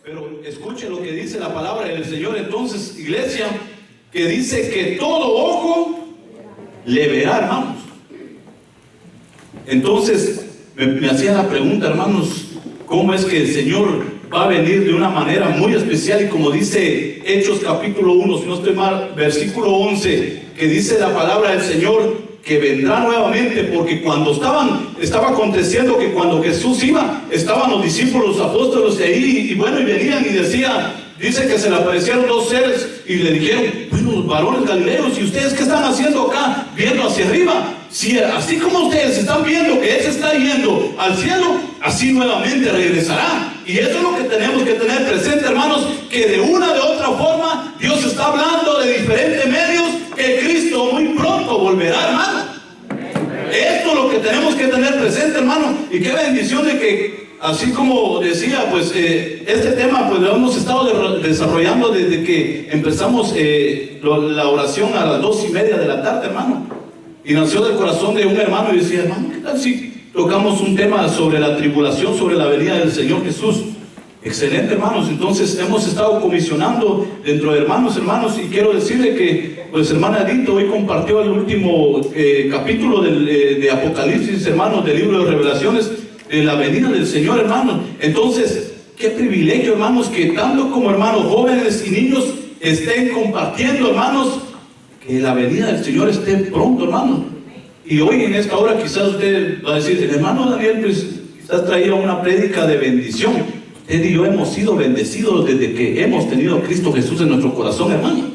Pero escuche lo que dice la palabra del Señor entonces, iglesia, que dice que todo ojo le verá, hermanos. Entonces me hacía la pregunta, hermanos, ¿cómo es que el Señor va a venir de una manera muy especial? Y como dice Hechos capítulo 1, si no estoy mal, versículo 11, que dice la palabra del Señor que vendrá nuevamente, porque cuando estaba aconteciendo que cuando Jesús iba, estaban los discípulos, los apóstoles ahí, y bueno, y venían y dice que se le aparecieron dos seres y le dijeron: bueno, varones galileos, ¿y ustedes qué están haciendo acá, viendo hacia arriba? Si así como ustedes están viendo que Él se está yendo al cielo, así nuevamente regresará. Y eso es lo que tenemos que tener presente, hermanos, que de una de otra forma Dios está hablando de diferentes medios, que Cristo muy pronto volverá, hermano. Esto es lo que tenemos que tener presente, hermano. Y qué bendición de que, así como decía, pues este tema pues lo hemos estado desarrollando desde que empezamos la oración a las 2:30 de la tarde, hermano. Y nació del corazón de un hermano y decía: hermano, ¿qué tal si tocamos un tema sobre la tribulación, sobre la venida del Señor Jesús? Excelente, hermanos. Entonces hemos estado comisionando dentro de hermanos, y quiero decirle que, pues, hermana Edith hoy compartió el último capítulo de Apocalipsis, hermanos, del libro de Revelaciones, de la venida del Señor, hermanos. Entonces, qué privilegio, hermanos, que tanto como hermanos jóvenes y niños estén compartiendo, hermanos, que la venida del Señor esté pronto, hermano. Y hoy en esta hora quizás usted va a decir: el hermano Daniel, pues quizás traía una prédica de bendición. Usted y yo hemos sido bendecidos desde que hemos tenido a Cristo Jesús en nuestro corazón, hermano.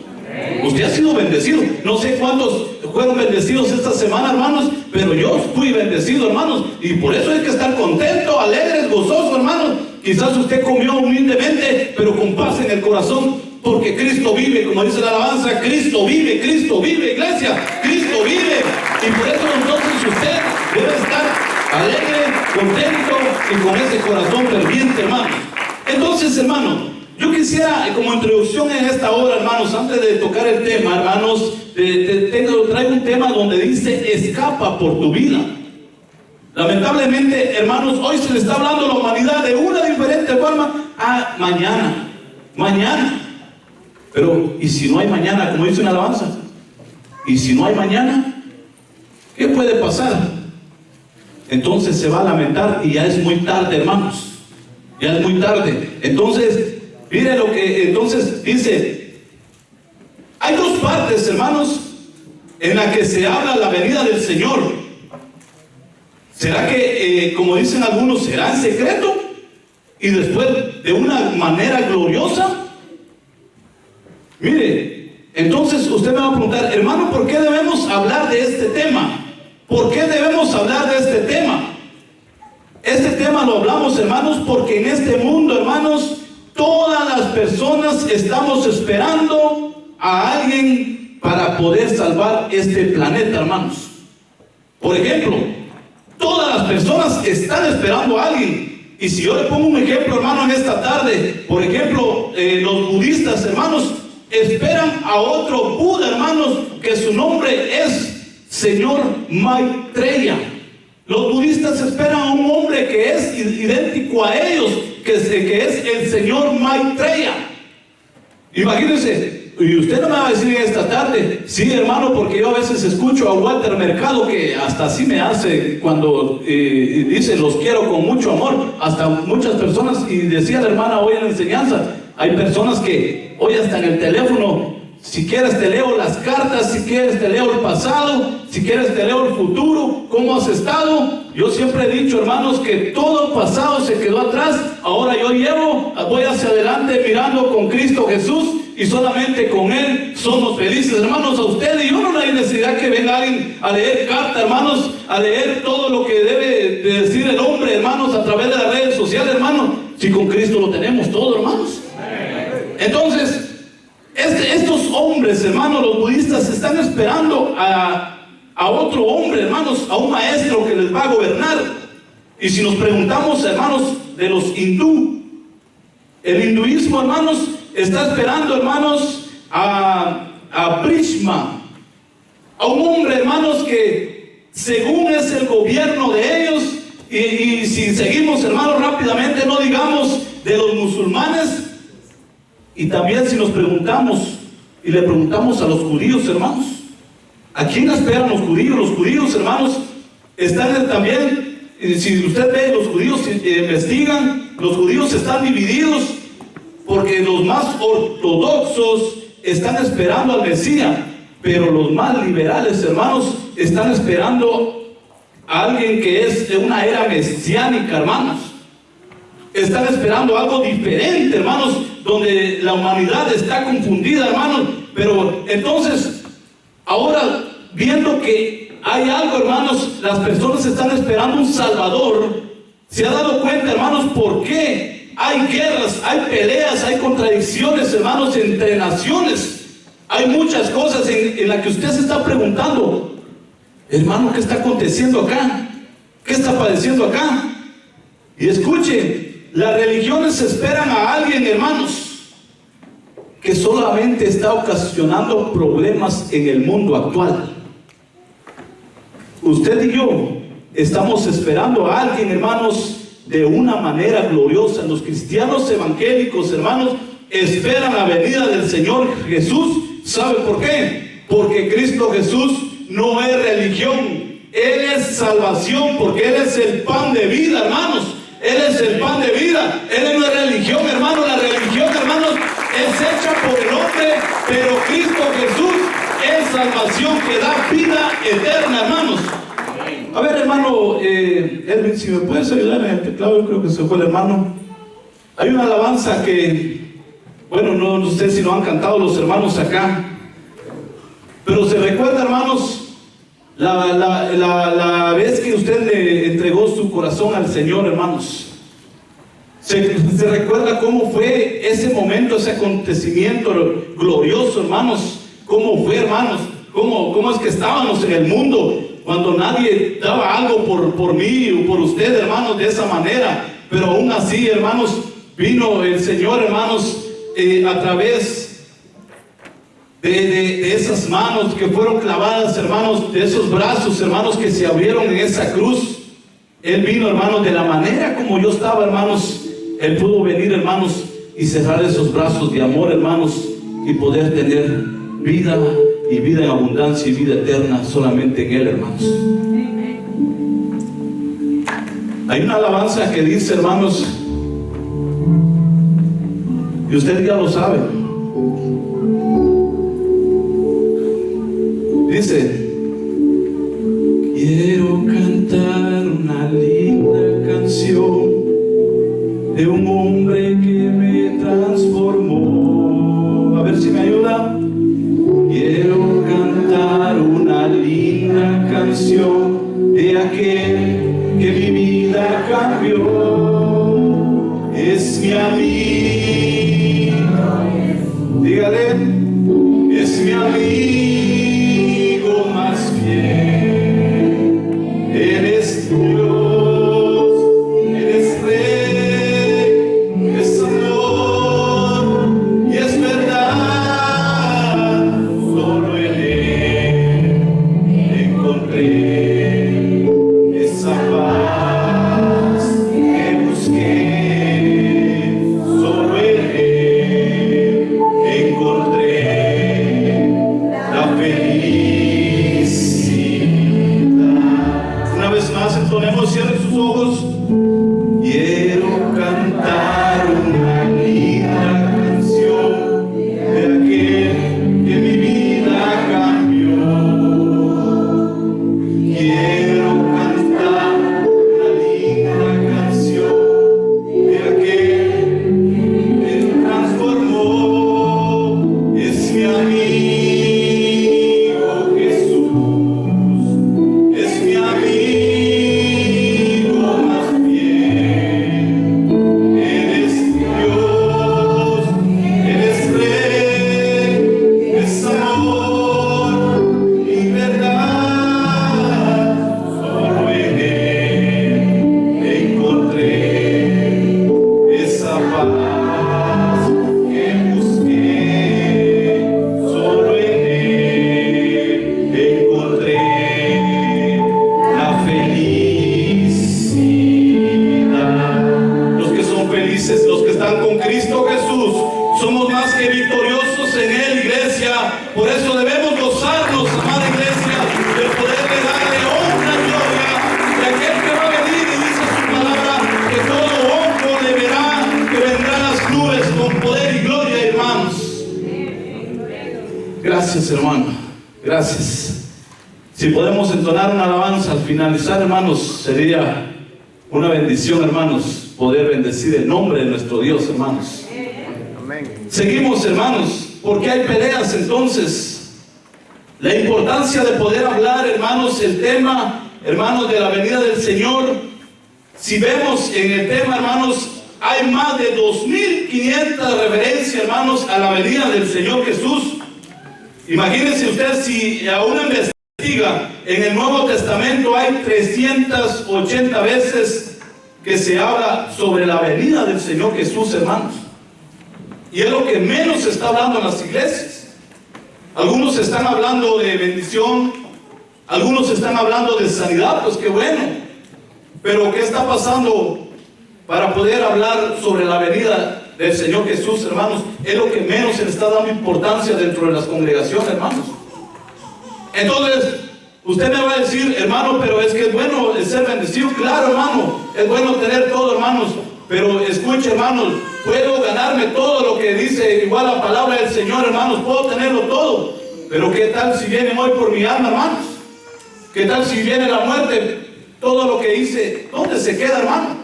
Usted ha sido bendecido. No sé cuántos fueron bendecidos esta semana, hermanos, pero yo fui bendecido, hermanos, y por eso hay que estar contento, alegres, gozosos, hermanos. Quizás usted comió humildemente, pero con paz en el corazón, porque Cristo vive. Como dice la alabanza: Cristo vive, iglesia, Cristo vive. Y por eso entonces usted debe estar alegre, contento y con ese corazón ferviente, hermano. Entonces, hermano, yo quisiera, como introducción en esta hora, hermanos, antes de tocar el tema, hermanos, traigo un tema donde dice: escapa por tu vida. Lamentablemente, hermanos, hoy se le está hablando a la humanidad de una diferente forma a mañana. Pero, ¿y si no hay mañana? Como dice una alabanza, ¿y si no hay mañana? ¿Qué puede pasar? Entonces se va a lamentar y ya es muy tarde, hermanos. Ya es muy tarde. Entonces, mire lo que entonces dice. Hay dos partes, hermanos, en la que se habla la venida del Señor. ¿Será que, como dicen algunos, será en secreto y después de una manera gloriosa? Mire, entonces usted me va a preguntar: hermano, ¿por qué debemos hablar de este tema? ¿Por qué debemos hablar de este tema? Este tema lo hablamos, hermanos, porque en este mundo, hermanos, todas las personas estamos esperando a alguien para poder salvar este planeta, hermanos. Por ejemplo, todas las personas están esperando a alguien. Y si yo le pongo un ejemplo, hermano, en esta tarde, por ejemplo, los budistas, hermanos, esperan a otro Buda, hermanos, que su nombre es Señor Maitreya. Los budistas esperan a un hombre que es idéntico a ellos, que es el Señor Maitreya. Imagínense. Y usted no me va a decir esta tarde: sí, hermano, porque yo a veces escucho a Walter Mercado, que hasta así me hace cuando dice: los quiero con mucho amor. Hasta muchas personas, y decía la hermana hoy en la enseñanza, hay personas que hoy hasta en el teléfono: si quieres te leo las cartas, si quieres te leo el pasado, si quieres te leo el futuro, ¿cómo has estado? Yo siempre he dicho, hermanos, que todo el pasado se quedó atrás. Ahora voy hacia adelante mirando con Cristo Jesús, y solamente con Él somos felices, hermanos. A usted y yo no hay necesidad que venga alguien a leer carta, hermanos, a leer todo lo que debe de decir el hombre, hermanos, a través de las redes sociales, hermanos. Si con Cristo lo tenemos todo, hermanos. Entonces, estos hombres, hermanos, los budistas, están esperando a otro hombre, hermanos, a un maestro que les va a gobernar. Y si nos preguntamos, hermanos, de los hindú, el hinduismo, hermanos, está esperando, hermanos, a Brahma, a un hombre, hermanos, que según es el gobierno de ellos. Y si seguimos, hermanos, rápidamente, no digamos de los musulmanes. Y también si nos preguntamos y le preguntamos a los judíos, hermanos, ¿a quién esperan los judíos? Los judíos, hermanos, están también, si usted ve, los judíos investigan, los judíos están divididos porque los más ortodoxos están esperando al Mesías, pero los más liberales, hermanos, están esperando a alguien que es de una era mesiánica, hermanos. Están esperando algo diferente, hermanos, donde la humanidad está confundida, hermanos. Pero entonces, ahora, viendo que hay algo, hermanos, las personas están esperando un Salvador. ¿Se ha dado cuenta, hermanos, por qué hay guerras, hay peleas, hay contradicciones, hermanos, entre naciones? Hay muchas cosas en las que usted se está preguntando, hermano, ¿qué está aconteciendo acá? ¿Qué está padeciendo acá? Y escuche, las religiones esperan a alguien, hermanos, que solamente está ocasionando problemas en el mundo actual. Usted y yo estamos esperando a alguien, hermanos, de una manera gloriosa. Los cristianos evangélicos, hermanos, esperan la venida del Señor Jesús. ¿Sabe por qué? Porque Cristo Jesús no es religión, Él es salvación, porque Él es el pan de vida, hermanos. Él es el pan de vida. Él no es religión, hermanos. La religión, hermanos, es hecha por el hombre, pero Cristo Jesús es salvación que da vida eterna, hermanos. A ver, hermano Edwin, si me puedes ayudar en el teclado, yo creo que se fue el hermano. Hay una alabanza que, bueno, no sé si lo han cantado los hermanos acá, pero se recuerda, hermanos, la vez que usted le entregó su corazón al Señor, hermanos. Se recuerda cómo fue ese momento, ese acontecimiento glorioso, hermanos. Cómo fue, hermanos, cómo es que estábamos en el mundo cuando nadie daba algo por mí o por usted, hermanos, de esa manera. Pero aún así, hermanos, vino el Señor, hermanos, a través de esas manos que fueron clavadas, hermanos, de esos brazos, hermanos, que se abrieron en esa cruz. Él vino, hermanos, de la manera como yo estaba, hermanos. Él pudo venir, hermanos, y cerrar esos brazos de amor, hermanos, y poder tener vida, y vida en abundancia, y vida eterna solamente en Él, hermanos. Hay una alabanza que dice, hermanos, y usted ya lo sabe. Dice: quiero cantar una linda canción de un hombre que me transformó. A ver si me ayuda. Quiero cantar una linda canción de aquel que mi vida cambió. Es mi amigo. Dígale: es mi amigo más fiel. Eres Dios, eres Rey, es amor y es verdad. Solo en Él encontré esa paz que busqué. Solo en Él encontré la felicidad. Una vez más, entonemos, cierren sus ojos. Quiero cantar una linda canción de aquel que mi vida cambió. Quiero cantar una linda canción de aquel que me transformó. Es mi amigo Jesús, es mi amigo más fiel. Eres Dios, eres Rey, es amor y verdad. Solo en Él encontré esa paz que busqué. Solo en Él encontré la felicidad. Los que son felices, los que están con Cristo Jesús. Somos más que victoriosos en Él, iglesia. Por eso debemos gozarnos, amada iglesia, de poderle darle honra y gloria de aquel que va a venir, y dice su palabra, que todo ojo le verá, que vendrán las nubes con poder y gloria, hermanos. Gracias, hermano. Gracias. Si podemos entonar una alabanza al finalizar, hermanos, sería una bendición, hermanos, poder bendecir el nombre de nuestro Dios, hermanos. Amén. Seguimos, hermanos, porque hay peleas. Entonces, la importancia de poder hablar, hermanos, el tema, hermanos, de la venida del Señor. Si vemos en el tema, hermanos, hay más de 2500 referencias, hermanos, a la venida del Señor Jesús. Imagínense usted, si aún investiga en el Nuevo Testamento, hay 380 veces que se habla sobre la venida del Señor Jesús, hermanos. Y es lo que menos se está hablando en las iglesias. Algunos están hablando de bendición, algunos están hablando de sanidad, pues qué bueno. Pero ¿qué está pasando para poder hablar sobre la venida del Señor Jesús, hermanos? Es lo que menos se le está dando importancia dentro de las congregaciones, hermanos. Entonces, usted me va a decir, hermano, pero es que es bueno ser bendecido. Claro, hermano, es bueno tener todo, hermanos. Pero escuche, hermanos, puedo ganarme todo lo que dice igual la palabra del Señor, hermanos. Puedo tenerlo todo. Pero ¿qué tal si viene hoy por mi alma, hermanos? ¿Qué tal si viene la muerte? Todo lo que hice, ¿dónde se queda, hermano?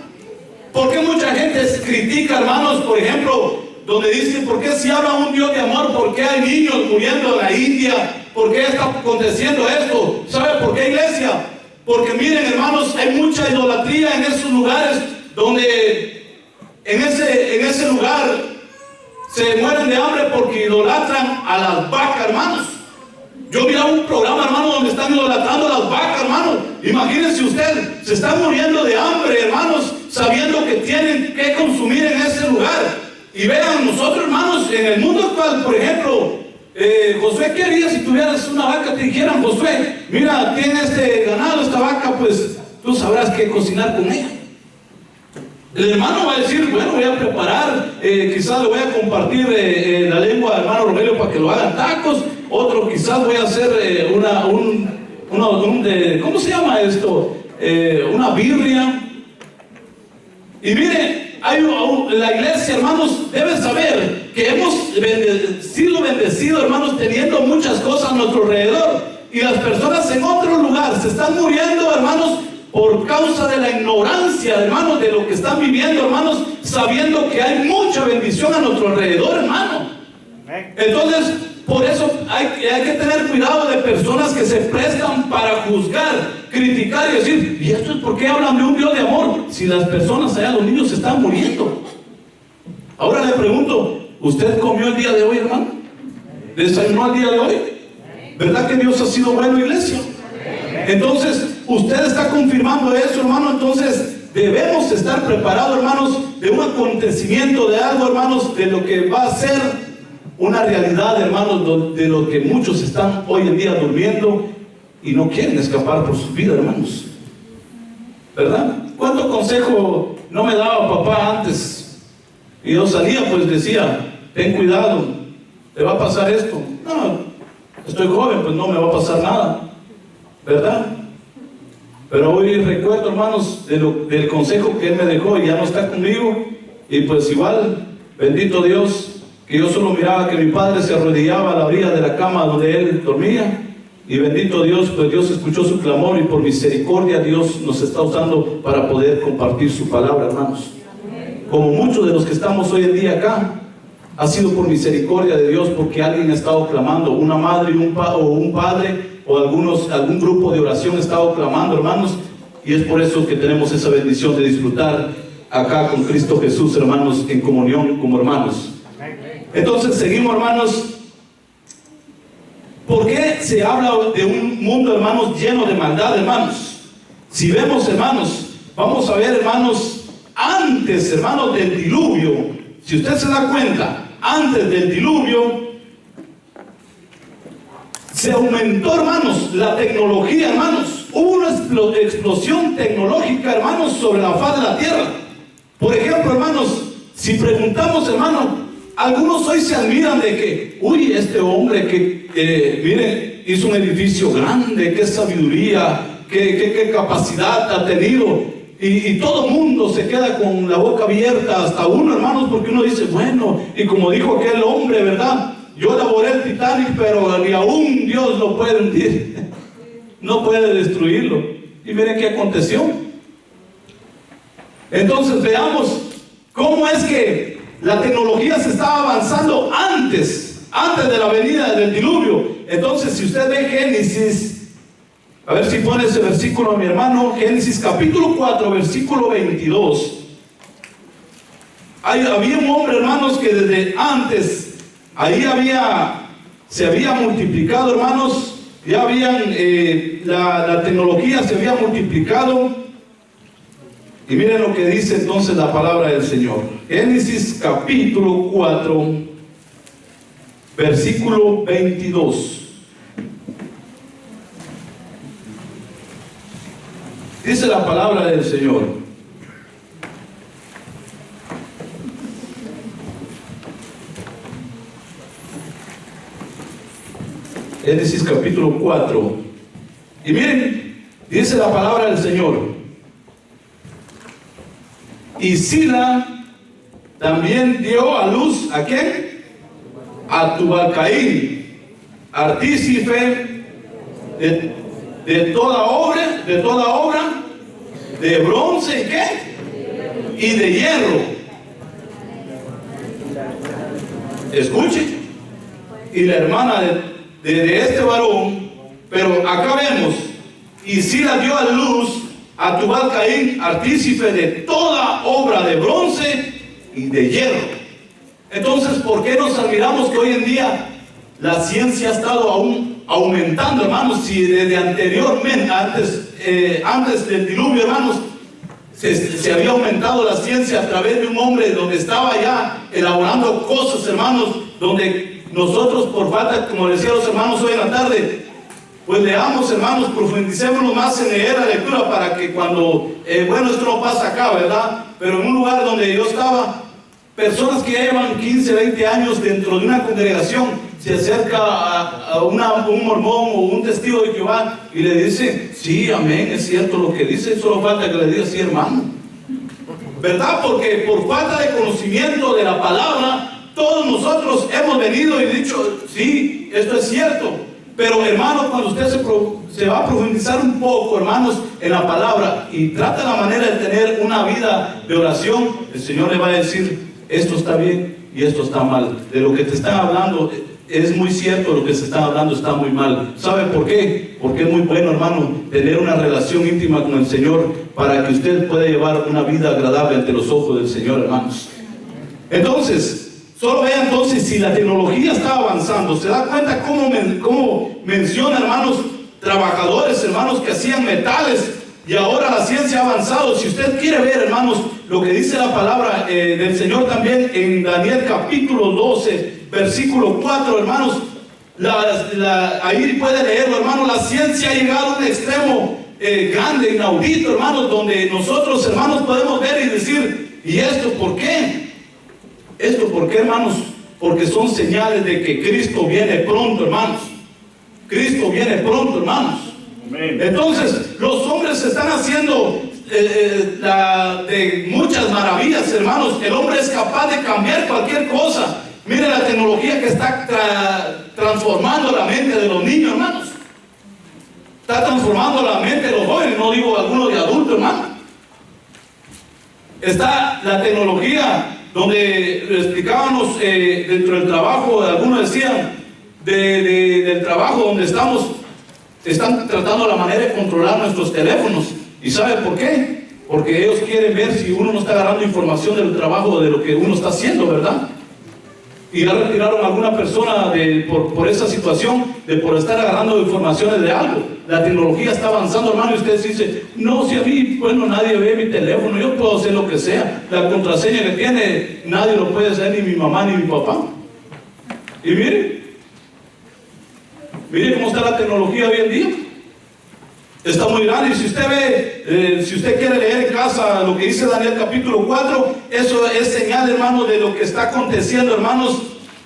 ¿Por qué mucha gente critica, hermanos, por ejemplo, donde dicen, ¿por qué si habla un Dios de amor? ¿Por qué hay niños muriendo en la India? ¿Por qué está aconteciendo esto? ¿Sabe por qué, iglesia? Porque miren, hermanos, hay mucha idolatría en esos lugares donde en ese lugar se mueren de hambre porque idolatran a las vacas, hermanos. Yo miraba un programa, hermano, donde están idolatrando a las vacas, hermano. Imagínense usted, se están muriendo de hambre, hermanos, sabiendo que tienen que consumir en ese lugar. Y vean, nosotros, hermanos, en el mundo actual, por ejemplo, Josué, ¿qué harías si tuvieras una vaca? Te dijeran, Josué, mira, tiene este ganado, esta vaca, pues tú sabrás qué cocinar con ella. El hermano va a decir, bueno, voy a preparar, quizás le voy a compartir la lengua al hermano Rogelio para que lo hagan tacos. Otro quizás voy a hacer ¿cómo se llama esto? Una birria. Y mire, la iglesia, hermanos, debe saber que hemos sido bendecidos, hermanos, teniendo muchas cosas a nuestro alrededor. Y las personas en otro lugar se están muriendo, hermanos, por causa de la ignorancia, hermanos, de lo que están viviendo, hermanos, sabiendo que hay mucha bendición a nuestro alrededor, hermano. Entonces, por eso hay que tener cuidado de personas que se prestan para juzgar, criticar y decir, ¿y esto es por qué hablan de un Dios de amor? Si las personas allá, los niños se están muriendo. Ahora le pregunto, ¿usted comió el día de hoy, hermano? ¿Desayunó el día de hoy? ¿Verdad que Dios ha sido bueno, iglesia? Entonces, usted está confirmando eso, hermano. Entonces, debemos estar preparados, hermanos, de un acontecimiento, de algo, hermanos, de lo que va a ser una realidad, hermanos, de lo que muchos están hoy en día durmiendo y no quieren escapar por su vida, hermanos. ¿Verdad? ¿Cuánto consejo no me daba papá antes? Y yo salía, pues decía, ten cuidado, te va a pasar esto. No, estoy joven, pues no me va a pasar nada, ¿verdad? Pero hoy recuerdo, hermanos, del consejo que él me dejó y ya no está conmigo. Y pues igual, bendito Dios, que yo solo miraba que mi padre se arrodillaba a la orilla de la cama donde él dormía. Y bendito Dios, pues Dios escuchó su clamor y por misericordia Dios nos está usando para poder compartir su palabra, hermanos. Como muchos de los que estamos hoy en día acá, ha sido por misericordia de Dios, porque alguien ha estado clamando, una madre o un padre o algún grupo de oración ha estado clamando, hermanos, y es por eso que tenemos esa bendición de disfrutar acá con Cristo Jesús, hermanos, en comunión como hermanos. Entonces seguimos, hermanos. ¿Por qué se habla de un mundo, hermanos, lleno de maldad, hermanos? Si vemos, hermanos, vamos a ver, hermanos, antes, hermanos, del diluvio, si usted se da cuenta, antes del diluvio, se aumentó, hermanos, la tecnología, hermanos. Hubo una explosión tecnológica, hermanos, sobre la faz de la tierra. Por ejemplo, hermanos, si preguntamos, hermano, algunos hoy se admiran de que, uy, este hombre que, miren, hizo un edificio grande, qué sabiduría, qué capacidad ha tenido. Y todo el mundo se queda con la boca abierta, hasta uno, hermanos, porque uno dice, bueno, y como dijo aquel hombre, ¿verdad? Yo elaboré el Titanic, pero ni aún Dios lo puede hundir. No puede destruirlo. Y miren qué aconteció. Entonces veamos cómo es que la tecnología se estaba avanzando antes de la venida del diluvio. Entonces, si usted ve Génesis, a ver si pone ese versículo, mi hermano, Génesis capítulo 4, versículo 22. Había un hombre, hermanos, que desde antes, ahí se había multiplicado, hermanos, ya habían, la tecnología se había multiplicado. Y miren lo que dice entonces la palabra del Señor. Génesis capítulo 4, versículo 22. Dice la palabra del Señor. Génesis capítulo 4. Y miren, dice la palabra del Señor. Y Sila también dio a luz, ¿a quién? A Tubal-Caín, artífice de toda obra, de bronce y ¿qué? Y de hierro. Escuche. Y la hermana de este varón, pero acá vemos, y Sila dio a luz a Tubal-Caín, artífice de toda obra de bronce y de hierro. Entonces, ¿por qué nos admiramos que hoy en día la ciencia ha estado aún aumentando, hermanos? Si desde anteriormente, antes del diluvio, hermanos, se había aumentado la ciencia a través de un hombre donde estaba ya elaborando cosas, hermanos, donde nosotros por falta, como decía los hermanos hoy en la tarde, pues leamos, hermanos, profundicémonos más en leer la lectura para que cuando, bueno, esto no pasa acá, ¿verdad? Pero en un lugar donde yo estaba, personas que llevan 15, 20 años dentro de una congregación, se acerca a un mormón o un testigo de Jehová y le dice, sí, amén, es cierto lo que dice, solo falta que le diga, sí, hermano. ¿Verdad? Porque por falta de conocimiento de la palabra, todos nosotros hemos venido y dicho, sí, esto es cierto. Pero hermanos, cuando usted se va a profundizar un poco, hermanos, en la palabra y trata la manera de tener una vida de oración, el Señor le va a decir, esto está bien y esto está mal. De lo que te están hablando es muy cierto, lo que se está hablando está muy mal. ¿Sabe por qué? Porque es muy bueno, hermano, tener una relación íntima con el Señor para que usted pueda llevar una vida agradable ante los ojos del Señor, hermanos. Entonces, solo vea entonces si la tecnología está avanzando. Se da cuenta cómo menciona, hermanos, trabajadores, hermanos, que hacían metales y ahora la ciencia ha avanzado. Si usted quiere ver, hermanos, lo que dice la palabra del Señor también en Daniel capítulo 12, versículo 4, hermanos, ahí puede leerlo, hermanos. La ciencia ha llegado a un extremo grande, inaudito, hermanos, donde nosotros, hermanos, podemos ver y decir, ¿y esto por qué? ¿Esto por qué, hermanos? Porque son señales de que Cristo viene pronto, hermanos. Cristo viene pronto, hermanos. Amén. Entonces, los hombres se están haciendo de muchas maravillas, hermanos. El hombre es capaz de cambiar cualquier cosa. Mire la tecnología que está transformando la mente de los niños, hermanos. Está transformando la mente de los jóvenes, no digo algunos de adultos, hermanos. Está la tecnología donde explicábamos dentro del trabajo, algunos decían del trabajo donde están tratando la manera de controlar nuestros teléfonos. ¿Y sabe por qué? Porque ellos quieren ver si uno no está agarrando información del trabajo, de lo que uno está haciendo, ¿verdad? Y ya retiraron a alguna persona por esa situación, por estar agarrando informaciones de algo. La tecnología está avanzando, hermano, y usted dice, no, si a mí, bueno, nadie ve mi teléfono, yo puedo hacer lo que sea. La contraseña que tiene, nadie lo puede hacer, ni mi mamá, ni mi papá. Y mire cómo está la tecnología hoy en día. Está muy grande. Y si usted ve, si usted quiere leer en casa lo que dice Daniel capítulo 4, eso es señal, hermanos, de lo que está aconteciendo, hermanos.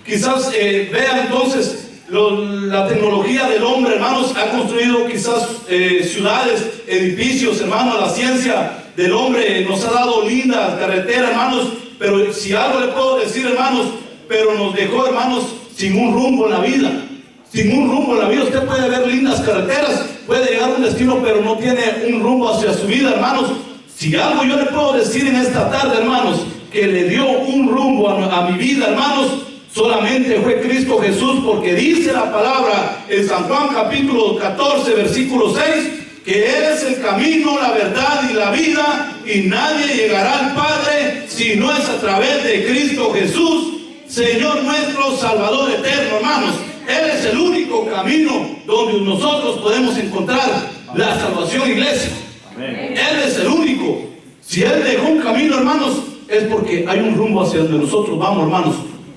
Quizás vean entonces la tecnología del hombre, hermanos, ha construido quizás ciudades, edificios, hermanos. La ciencia del hombre nos ha dado lindas carreteras, hermanos, pero si algo le puedo decir, hermanos, pero nos dejó, hermanos, sin un rumbo en la vida. Sin un rumbo en la vida. Usted puede ver lindas carreteras, puede llegar a un destino, pero no tiene un rumbo hacia su vida, hermanos. Si algo yo le puedo decir en esta tarde, hermanos, que le dio un rumbo a mi vida, hermanos, solamente fue Cristo Jesús, porque dice la palabra en San Juan capítulo 14, versículo 6, que Él es el camino, la verdad y la vida, y nadie llegará al Padre si no es a través de Cristo Jesús, Señor nuestro, Salvador eterno, hermanos. Él es el único camino donde nosotros podemos encontrar la salvación, iglesia. Amén. Él es el único. Si Él dejó un camino, hermanos, es porque hay un rumbo hacia donde nosotros vamos, hermanos,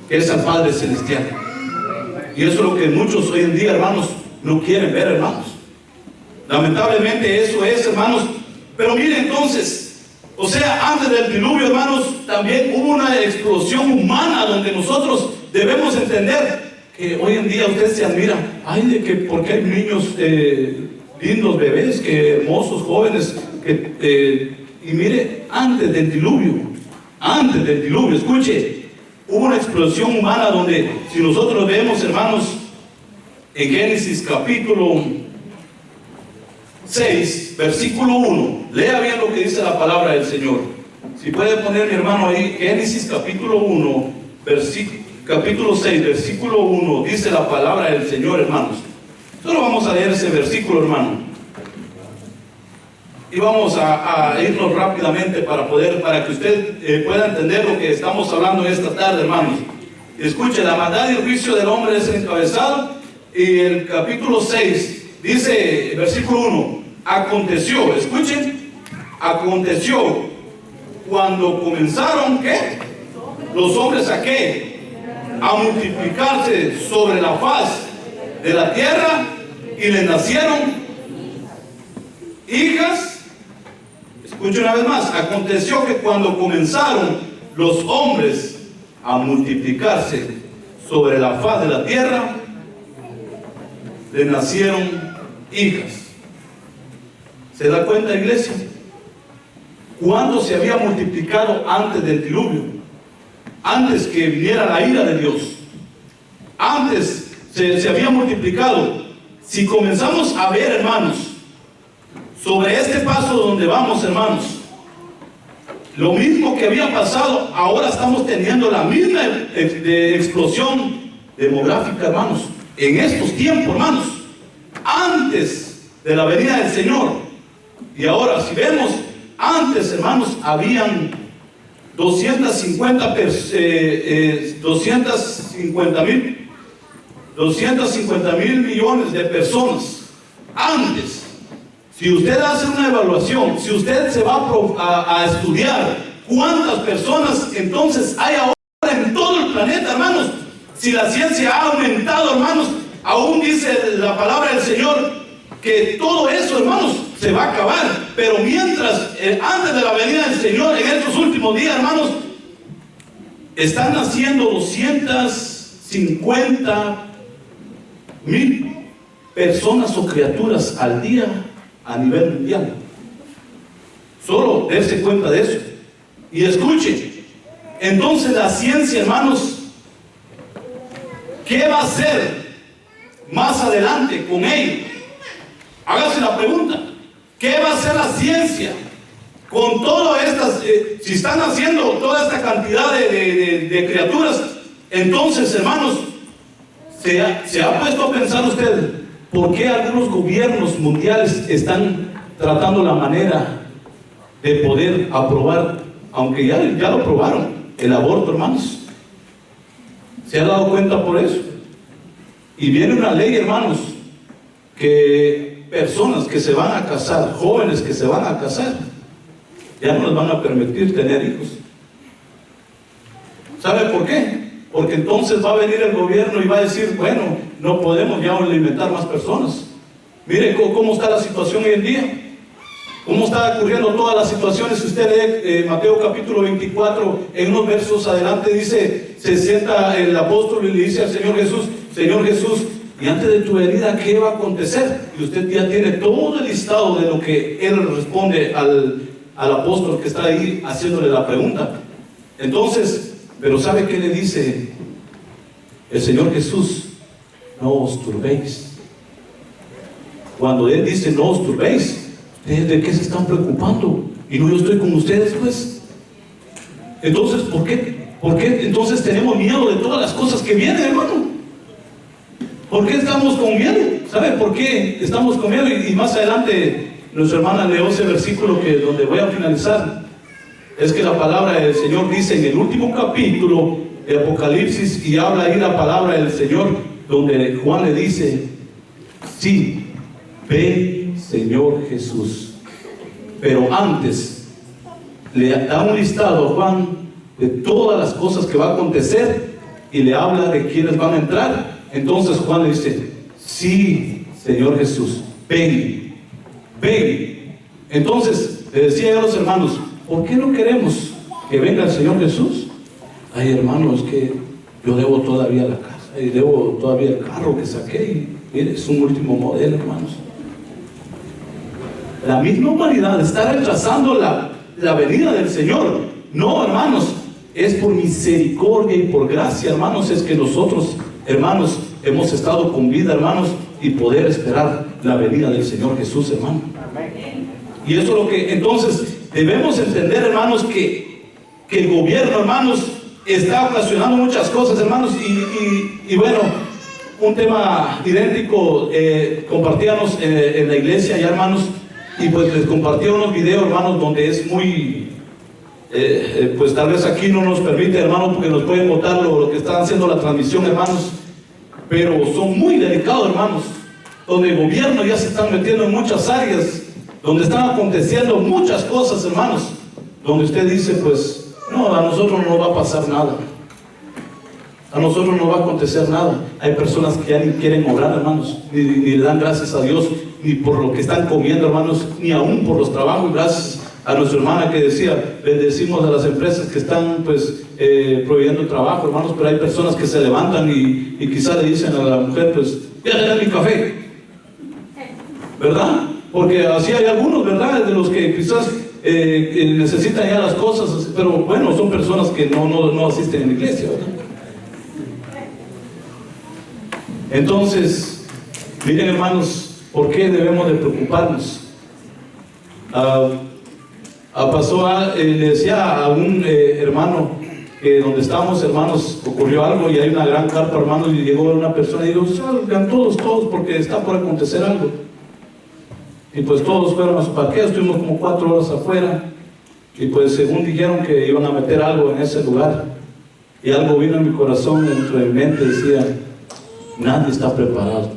que es al Padre Celestial. Y eso es lo que muchos hoy en día, hermanos, no quieren ver, hermanos. Lamentablemente eso es, hermanos. Pero miren entonces, o sea, antes del diluvio, hermanos, también hubo una explosión humana donde nosotros debemos entender que hoy en día usted se admira, ay, de que porque hay niños lindos, bebés, que hermosos, jóvenes, y mire, antes del diluvio, escuche, hubo una explosión humana donde, si nosotros vemos, hermanos, en Génesis capítulo 6, versículo 1, lea bien lo que dice la palabra del Señor. Si puede poner, mi hermano, ahí, Génesis capítulo 1, capítulo 6, versículo 1, dice la palabra del Señor, hermanos. Solo vamos a leer ese versículo, hermano. Y vamos a irnos rápidamente para que usted pueda entender lo que estamos hablando esta tarde, hermanos. Escuche, la maldad y el juicio del hombre es el encabezado. Y el capítulo 6 dice, versículo 1, aconteció, escuchen, aconteció cuando comenzaron, ¿qué? Los hombres a qué? A multiplicarse sobre la faz de la tierra, y les nacieron hijas. Escuchen una vez más, aconteció que cuando comenzaron los hombres a multiplicarse sobre la faz de la tierra, les nacieron hijas. ¿Se da cuenta, iglesia? ¿Cuándo se había multiplicado antes del diluvio? Antes que viniera la ira de Dios. Antes se había multiplicado. Si comenzamos a ver, hermanos, sobre este paso donde vamos, hermanos, lo mismo que había pasado, ahora estamos teniendo la misma explosión demográfica, hermanos, en estos tiempos, hermanos, antes de la venida del Señor. Y ahora, si vemos, antes, hermanos, habían 250 mil millones de personas. Antes, si usted hace una evaluación, si usted se va a estudiar cuántas personas entonces hay ahora en todo el planeta, hermanos, si la ciencia ha aumentado, hermanos, aún dice la palabra del Señor que todo eso, hermanos, se va a acabar. Pero mientras, antes de la venida del Señor, en estos últimos días, hermanos, están naciendo 250 mil personas o criaturas al día a nivel mundial. Solo darse cuenta de eso. Y escuchen, entonces la ciencia, hermanos, ¿qué va a hacer más adelante con ello? Hágase la pregunta, ¿qué va a hacer la ciencia con todas estas, si están haciendo toda esta cantidad de criaturas? Entonces, hermanos, se ha puesto a pensar usted, ¿por qué algunos gobiernos mundiales están tratando la manera de poder aprobar, aunque ya lo aprobaron, el aborto, hermanos? ¿Se ha dado cuenta por eso? Y viene una ley, hermanos, que personas que se van a casar, jóvenes que se van a casar, ya no les van a permitir tener hijos. ¿Sabe por qué? Porque entonces va a venir el gobierno y va a decir, bueno, no podemos ya alimentar más personas. Mire cómo está la situación hoy en día. Cómo está ocurriendo todas las situaciones. Si usted lee Mateo capítulo 24, en unos versos adelante dice, se sienta el apóstol y le dice al Señor Jesús, y antes de tu venida, ¿qué va a acontecer? Y usted ya tiene todo el listado de lo que él responde al apóstol que está ahí haciéndole la pregunta. Entonces, pero ¿sabe qué le dice el Señor Jesús? No os turbéis. Cuando él dice no os turbéis, ¿ustedes de qué se están preocupando? Y no, yo estoy con ustedes, pues. Entonces, ¿por qué entonces tenemos miedo de todas las cosas que vienen, hermano? ¿Por qué estamos con miedo? ¿Sabe por qué estamos con miedo? Y más adelante, nuestra hermana leyó ese versículo donde voy a finalizar. Es que la palabra del Señor dice en el último capítulo de Apocalipsis, y habla ahí la palabra del Señor, donde Juan le dice, sí, ven Señor Jesús. Pero antes le da un listado a Juan de todas las cosas que va a acontecer y le habla de quienes van a entrar. Entonces Juan le dice, sí Señor Jesús, ven. Entonces le decía a los hermanos, ¿por qué no queremos que venga el Señor Jesús? Ay, hermanos, que yo debo todavía la casa y debo todavía el carro que saqué, y mire, es un último modelo, hermanos. La misma humanidad está rechazando la venida del Señor. No, hermanos, es por misericordia y por gracia, hermanos, es que nosotros, hermanos, hemos estado con vida, hermanos, y poder esperar la venida del Señor Jesús, hermano. Y eso es lo que entonces debemos entender, hermanos, que el gobierno, hermanos, está ocasionando muchas cosas, hermanos, y bueno, un tema idéntico compartíamos en la iglesia ya, hermanos, y pues les compartía unos videos, hermanos, donde es muy pues tal vez aquí no nos permite, hermanos, porque nos pueden botar lo que están haciendo la transmisión, hermanos, pero son muy delicados, hermanos, donde el gobierno ya se están metiendo en muchas áreas, donde están aconteciendo muchas cosas, hermanos, donde usted dice, pues no, a nosotros no nos va a pasar nada, a nosotros no va a acontecer nada. Hay personas que ya ni quieren orar, hermanos, ni le dan gracias a Dios, ni por lo que están comiendo, hermanos, ni aún por los trabajos. Gracias a nuestra hermana que decía, bendecimos a las empresas que están pues proveyendo trabajo, hermanos, pero hay personas que se levantan y quizás le dicen a la mujer, pues ya le dan mi café, ¿verdad? Porque así hay algunos, ¿verdad?, de los que quizás necesitan ya las cosas, pero bueno, son personas que no asisten a la iglesia, ¿verdad? Entonces, miren, hermanos, ¿por qué debemos de preocuparnos? Le decía a un hermano que donde estábamos, hermanos, ocurrió algo y hay una gran carpa, hermanos, y llegó una persona y dijo, salgan todos porque está por acontecer algo. Y pues todos fueron a su parqueo, estuvimos como 4 horas afuera, y pues según dijeron que iban a meter algo en ese lugar, y algo vino en mi corazón, dentro de mi mente, decía, nadie está preparado.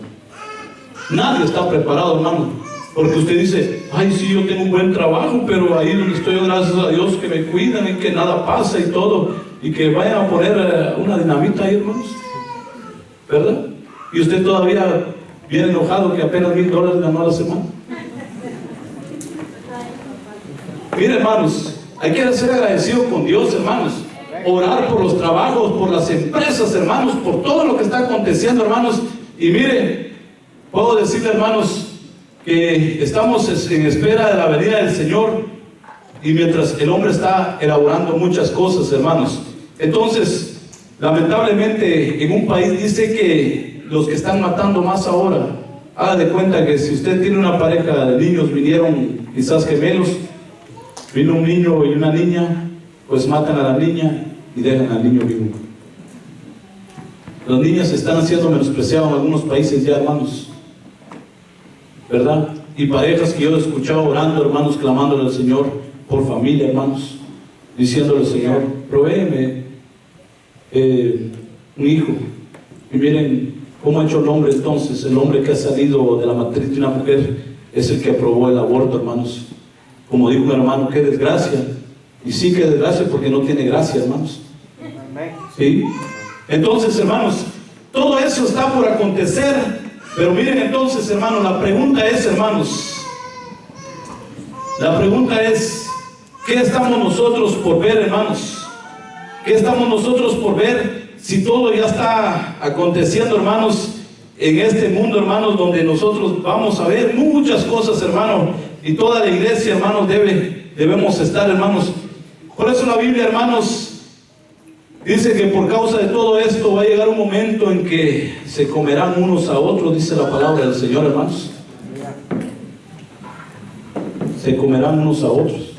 Nadie está preparado, hermano. Porque usted dice, ay, sí, yo tengo un buen trabajo, pero ahí donde estoy, gracias a Dios, que me cuidan y que nada pasa y todo, y que vayan a poner una dinamita ahí, hermanos, ¿verdad? Y usted todavía viene enojado que apenas $1000 ganó a la semana. Mire, hermanos, hay que ser agradecido con Dios, hermanos. Orar por los trabajos, por las empresas, hermanos, por todo lo que está aconteciendo, hermanos. Y mire, puedo decirle, hermanos, que estamos en espera de la venida del Señor, y mientras el hombre está elaborando muchas cosas, hermanos. Entonces, lamentablemente, en un país dice que los que están matando más ahora, haga de cuenta que si usted tiene una pareja de niños, vinieron quizás gemelos, vino un niño y una niña, pues matan a la niña y dejan al niño vivo. Las niñas están siendo menospreciadas en algunos países ya, hermanos, ¿verdad? Y parejas que yo he escuchado orando, hermanos, clamándole al Señor por familia, hermanos, diciéndole al Señor, provéeme un hijo. Y miren cómo ha hecho el hombre entonces. El hombre que ha salido de la matriz de una mujer es el que aprobó el aborto, hermanos. Como dijo un hermano, qué desgracia. Y sí, qué desgracia, porque no tiene gracia, hermanos. ¿Sí? Entonces, hermanos, todo eso está por acontecer. Pero miren entonces, hermanos, la pregunta es, hermanos, la pregunta es, ¿qué estamos nosotros por ver, hermanos? ¿Qué estamos nosotros por ver si todo ya está aconteciendo, hermanos, en este mundo, hermanos, donde nosotros vamos a ver muchas cosas, hermanos, y toda la iglesia, hermanos, debemos estar, hermanos? Por eso la Biblia, hermanos, dice que por causa de todo esto va a llegar un momento en que se comerán unos a otros, dice la palabra del Señor, hermanos. Se comerán unos a otros.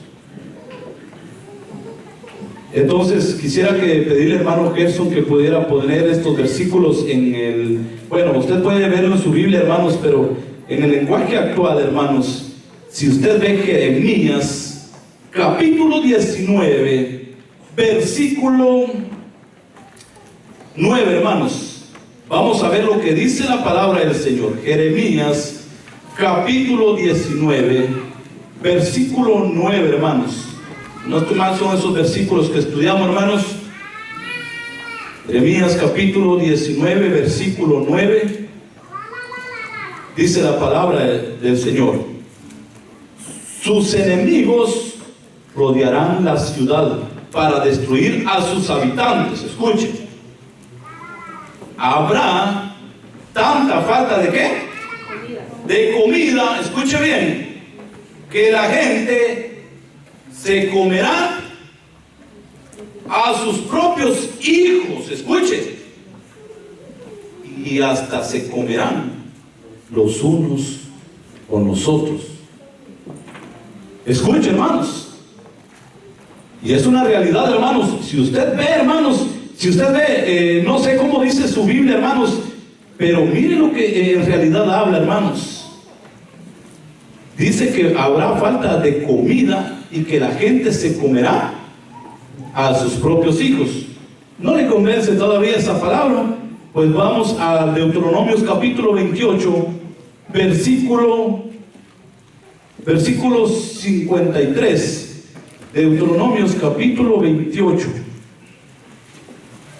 Entonces quisiera pedirle, hermano Gerson, que pudiera poner estos versículos en el... Bueno, usted puede verlo en su Biblia, hermanos, pero en el lenguaje actual, hermanos, si usted ve Jeremías, capítulo 19, versículo 9, hermanos, vamos a ver lo que dice la palabra del Señor. Jeremías, capítulo 19, versículo 9, hermanos. No estoy mal, son esos versículos que estudiamos, hermanos. Jeremías capítulo 19, versículo 9. Dice la palabra del Señor: sus enemigos rodearán la ciudad para destruir a sus habitantes. Escuchen. Habrá tanta falta de ¿qué? De comida. Escuche bien, que la gente se comerá a sus propios hijos. Escuchen. Y hasta se comerán los unos con los otros. Escuchen, hermanos. Y es una realidad, hermanos. Si usted ve, hermanos, si usted ve, no sé cómo dice su Biblia, hermanos, pero miren lo que en realidad habla, hermanos. Dice que habrá falta de comida y que la gente se comerá a sus propios hijos. ¿No le convence todavía esa palabra? Pues vamos a Deuteronomios capítulo 28, versículo 53. Deuteronomios capítulo 28,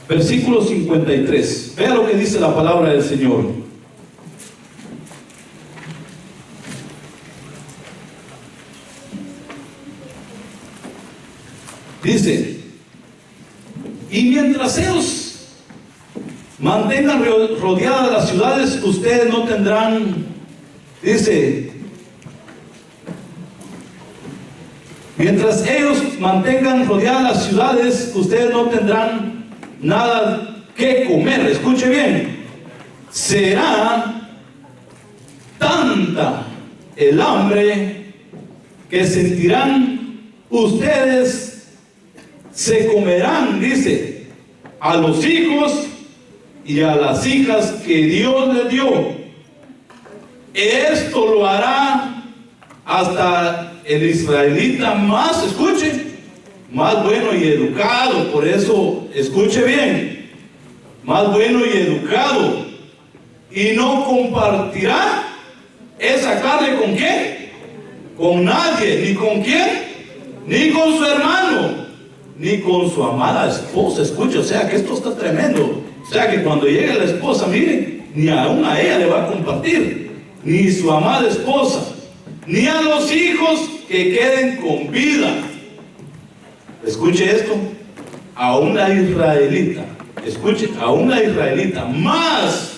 versículo 53. Vea lo que dice la palabra del Señor. Dice: y mientras ellos mantengan rodeadas las ciudades, ustedes no tendrán, dice, mientras ellos mantengan rodeadas las ciudades, ustedes no tendrán nada que comer. Escuche bien. Será tanta el hambre que sentirán ustedes. Se comerán, dice, a los hijos y a las hijas que Dios les dio. Esto lo hará hasta el israelita más, escuche, más bueno y educado. Por eso, escuche bien, más bueno y educado. Y no compartirá esa carne ¿con qué? Con nadie. ¿Ni con quién? Ni con su hermano, ni con su amada esposa. Escuche, o sea que esto está tremendo. O sea que cuando llegue la esposa, miren, ni aún a ella le va a compartir, ni su amada esposa, ni a los hijos que queden con vida. Escuche esto, a una israelita, escuche, a una israelita más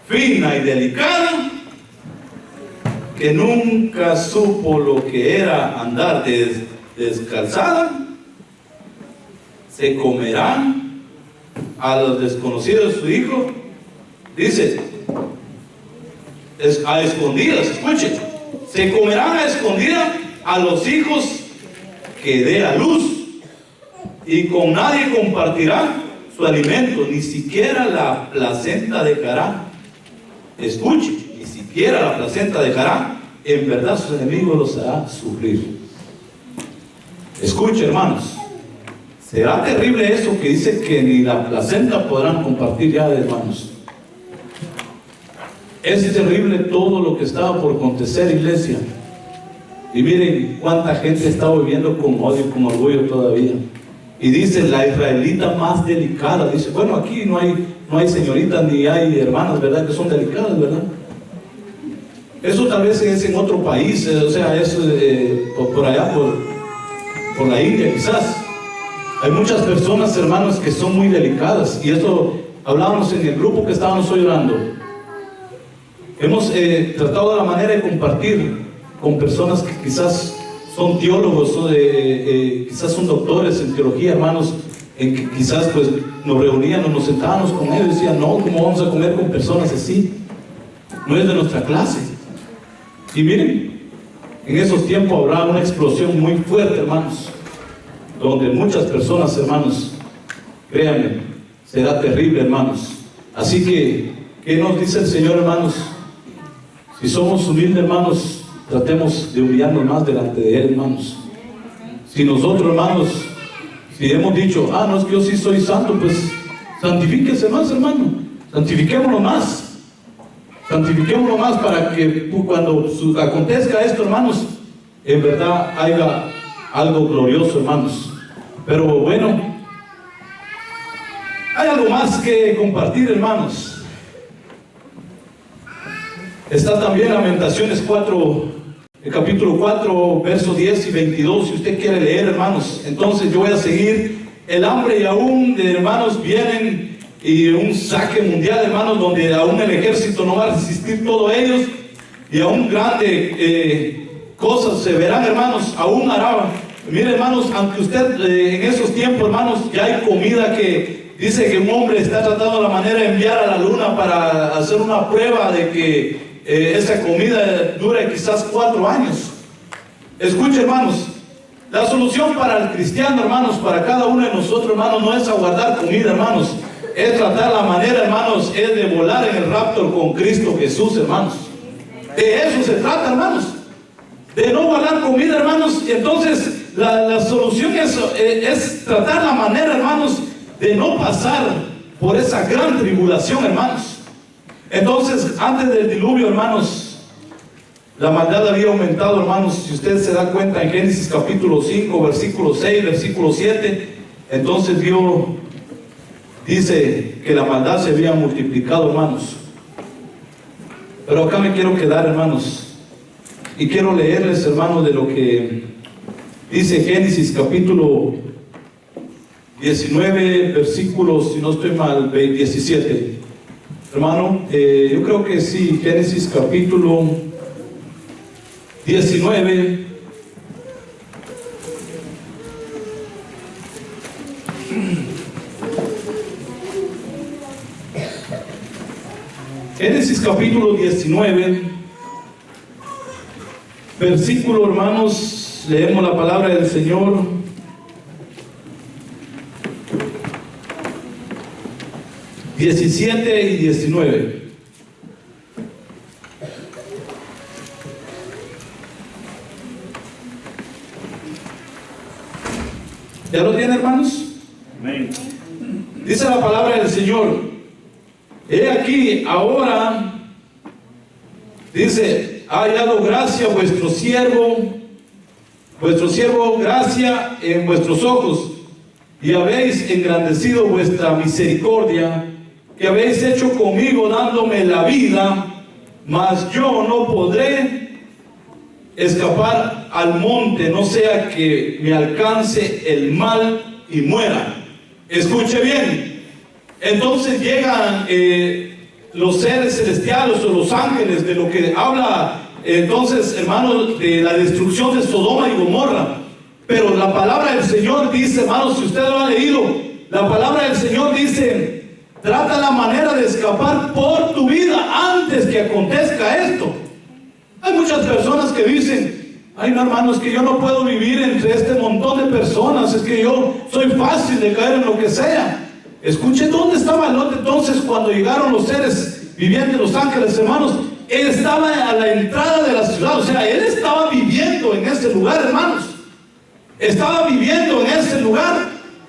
fina y delicada, que nunca supo lo que era andar descalzada, se comerán a los desconocidos de su hijo. Dice, a escondidas, escuchen, se comerán a escondidas a los hijos que dé a luz, y con nadie compartirá su alimento, ni siquiera la placenta dejará. Escuche, ni siquiera la placenta dejará. En verdad sus enemigos los hará sufrir. Escuche, hermanos. Será terrible eso que dice que ni la placenta podrán compartir ya, hermanos. Es terrible todo lo que estaba por acontecer, iglesia. Y miren cuánta gente está viviendo con odio, con orgullo todavía. Y dice la israelita más delicada. Dice, bueno, aquí no hay señoritas ni hay hermanas, ¿verdad? Que son delicadas, ¿verdad? Eso tal vez es en otro país, o sea, es por allá, por la India quizás. Hay muchas personas, hermanos, que son muy delicadas, y esto hablábamos en el grupo que estábamos hoy orando. Hemos tratado de la manera de compartir con personas que quizás son teólogos, quizás son doctores en teología, hermanos, en que quizás pues nos reuníamos, nos sentábamos con ellos y decían, no, ¿cómo vamos a comer con personas así? No es de nuestra clase. Y miren, en esos tiempos habrá una explosión muy fuerte, hermanos, donde muchas personas, hermanos, créanme, será terrible, hermanos. Así que, ¿qué nos dice el Señor, hermanos? Si somos humildes, hermanos, tratemos de humillarnos más delante de Él, hermanos. Si nosotros, hermanos, si hemos dicho, no, es que yo sí soy santo, pues santifíquese más, hermano. Santifiquémonos más. Santifiquémonos más para que cuando acontezca esto, hermanos, en verdad haya algo glorioso, hermanos. Pero bueno, hay algo más que compartir, hermanos. Está también Lamentaciones 4, el capítulo 4, versos 10 y 22, si usted quiere leer, hermanos. Entonces yo voy a seguir. El hambre y aún de hermanos vienen, y un saque mundial, hermanos, donde aún el ejército no va a resistir todos ellos, y aún grandes cosas se verán, hermanos, aún hará. Mire, hermanos, aunque usted en esos tiempos, hermanos, ya hay comida que dice que un hombre está tratando la manera de enviar a la luna para hacer una prueba de que esa comida dura quizás 4 años. Escuche, hermanos, la solución para el cristiano, hermanos, para cada uno de nosotros, hermanos, no es aguardar comida, hermanos. Es tratar la manera, hermanos, es de volar en el raptor con Cristo Jesús, hermanos. De eso se trata, hermanos. De no guardar comida, hermanos. Entonces, la solución es tratar la manera, hermanos, de no pasar por esa gran tribulación, hermanos. Entonces, antes del diluvio, hermanos, la maldad había aumentado, hermanos. Si usted se da cuenta en Génesis capítulo 5, versículo 6, versículo 7, entonces Dios dice que la maldad se había multiplicado, hermanos. Pero acá me quiero quedar, hermanos, y quiero leerles, hermanos, de lo que dice Génesis capítulo 19, versículos, si no estoy mal, 17. Hermano, yo creo que sí, Génesis capítulo 19. Génesis capítulo 19, versículo, hermanos, leemos la palabra del Señor. ...17 y 19. ¿Ya lo tiene, hermanos? Amén. Dice la palabra del Señor: he aquí, ahora, dice, ha hallado gracia vuestro siervo, gracia en vuestros ojos, y habéis engrandecido vuestra misericordia, que habéis hecho conmigo dándome la vida, mas yo no podré escapar al monte, no sea que me alcance el mal y muera. Escuche bien. Entonces llegan los seres celestiales o los ángeles, de lo que habla entonces, hermanos, de la destrucción de Sodoma y Gomorra. Pero la palabra del Señor dice, hermanos, si usted lo ha leído, la palabra del Señor dice: trata la manera de escapar por tu vida antes que acontezca esto. Hay muchas personas que dicen: ay, no, hermanos, que yo no puedo vivir entre este montón de personas, es que yo soy fácil de caer en lo que sea. Escuche, ¿dónde estaba Lot entonces cuando llegaron los seres vivientes, los ángeles, hermanos? Él estaba a la entrada de la ciudad, o sea, él estaba viviendo en ese lugar, hermanos. Estaba viviendo en ese lugar.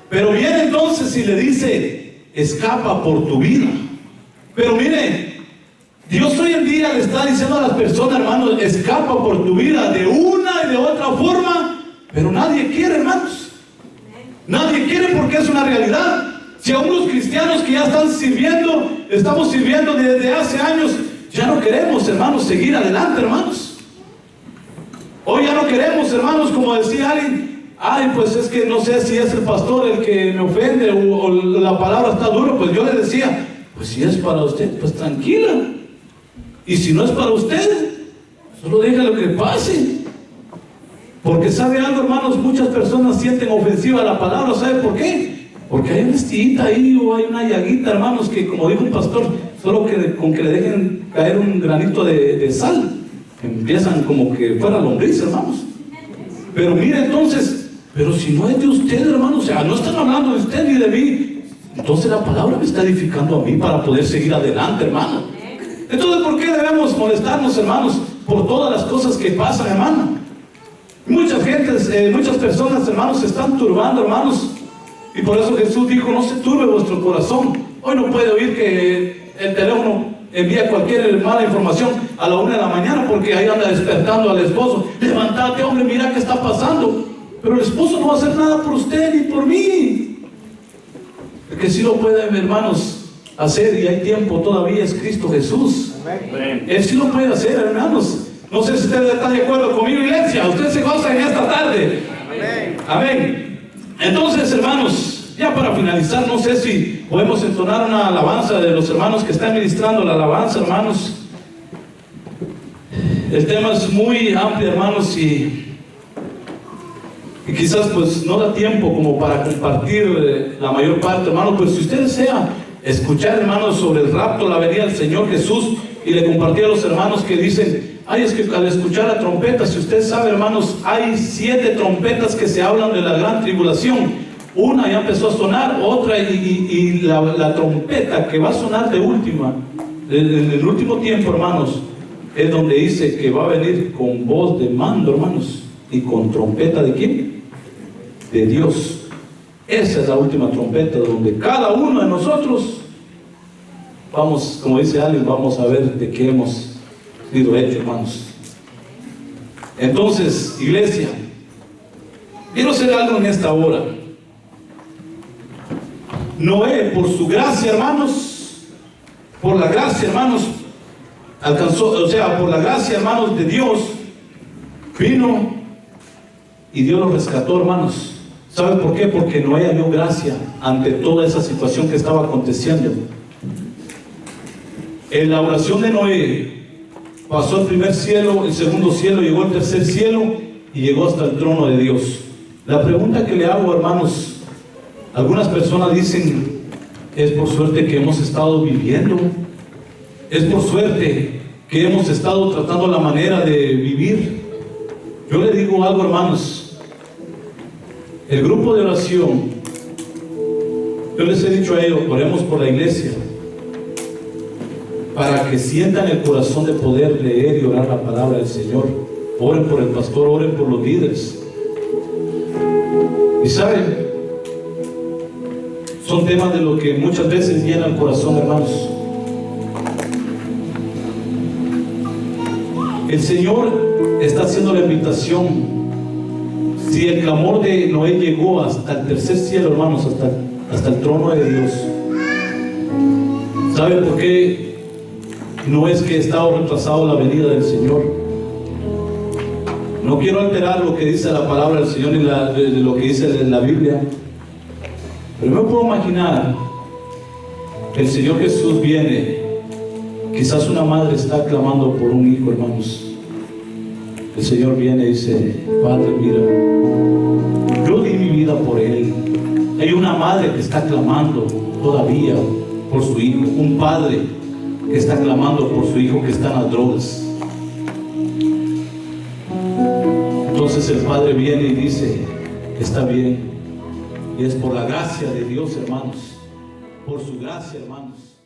Pero viene entonces y le dice: escapa por tu vida. Pero mire, Dios hoy en día le está diciendo a las personas, hermanos: escapa por tu vida de una y de otra forma. Pero nadie quiere, hermanos. Nadie quiere, porque es una realidad. Si aún los cristianos que ya están sirviendo, estamos sirviendo desde hace años, ya no queremos, hermanos, seguir adelante, hermanos. Hoy ya no queremos, hermanos, como decía alguien, ay, pues es que no sé si es el pastor el que me ofende o la palabra está dura. Pues yo le decía, pues si es para usted, pues tranquila. Y si no es para usted, solo déjalo que pase. Porque sabe algo, hermanos, muchas personas sienten ofensiva la palabra. ¿Sabe por qué? Porque hay una estillita ahí o hay una llaguita, hermanos, que como dijo el pastor, solo con que le dejen caer un granito de sal, empiezan como que fuera lombriz, hermanos. Pero mire, entonces, pero si no es de usted, hermanos, o sea, no están hablando de usted ni de mí, entonces la palabra me está edificando a mí para poder seguir adelante, hermano. Entonces, ¿por qué debemos molestarnos, hermanos, por todas las cosas que pasan, hermano? Muchas personas, hermanos, se están turbando, hermanos. Y por eso Jesús dijo, no se turbe vuestro corazón. Hoy no puede oír que el teléfono envía cualquier mala información a la 1 de la mañana porque ahí anda despertando al esposo. Levántate, hombre, mira qué está pasando. Pero el esposo no va a hacer nada por usted ni por mí. El que sí lo puede, hermanos, hacer, y hay tiempo todavía, es Cristo Jesús. Él sí lo puede hacer, hermanos. No sé si ustedes están de acuerdo conmigo, iglesia. Usted se goza en esta tarde. Amén. Entonces, hermanos, ya para finalizar, no sé si podemos entonar una alabanza de los hermanos que están ministrando la alabanza, hermanos. El tema es muy amplio, hermanos, y quizás pues no da tiempo como para compartir la mayor parte, hermanos. Pues si usted desea escuchar, hermanos, sobre el rapto, la venida del Señor Jesús, y le compartí a los hermanos que dicen, ay, es que al escuchar la trompeta, si usted sabe, hermanos, hay 7 trompetas que se hablan de la gran tribulación. Una ya empezó a sonar, otra, y la trompeta que va a sonar de última, en el último tiempo, hermanos, es donde dice que va a venir con voz de mando, hermanos, y con trompeta ¿de quién? De Dios. Esa es la última trompeta, donde cada uno de nosotros vamos, como dice alguien, vamos a ver de qué hemos sido hechos, hermanos. Entonces, iglesia, quiero hacer algo en esta hora. Noé, por su gracia, hermanos, por la gracia, hermanos, alcanzó, o sea, por la gracia, hermanos, de Dios, vino y Dios lo rescató, hermanos. ¿Sabe por qué? Porque Noé halló gracia ante toda esa situación que estaba aconteciendo. En la oración de Noé pasó el primer cielo, el segundo cielo, llegó al tercer cielo y llegó hasta el trono de Dios. La pregunta que le hago, hermanos, algunas personas dicen, es por suerte que hemos estado viviendo, es por suerte que hemos estado tratando la manera de vivir. Yo le digo algo, hermanos, el grupo de oración, yo les he dicho a ellos, oremos por la iglesia, para que sientan el corazón de poder leer y orar la palabra del Señor. Oren por el pastor, oren por los líderes. Y saben, son temas de lo que muchas veces llena el corazón, hermanos. El Señor está haciendo la invitación. Si el clamor de Noé llegó hasta el tercer cielo, hermanos, hasta el trono de Dios, ¿sabe por qué? No es que estaba retrasado la venida del Señor. No quiero alterar lo que dice la palabra del Señor y lo que dice la Biblia, pero me puedo imaginar que el Señor Jesús viene. Quizás una madre está clamando por un hijo, hermanos. El Señor viene y dice, Padre, mira, yo di mi vida por él. Hay una madre que está clamando todavía por su hijo, un padre que está clamando por su hijo que está en las drogas. Entonces el Padre viene y dice, está bien, y es por la gracia de Dios, hermanos, por su gracia, hermanos.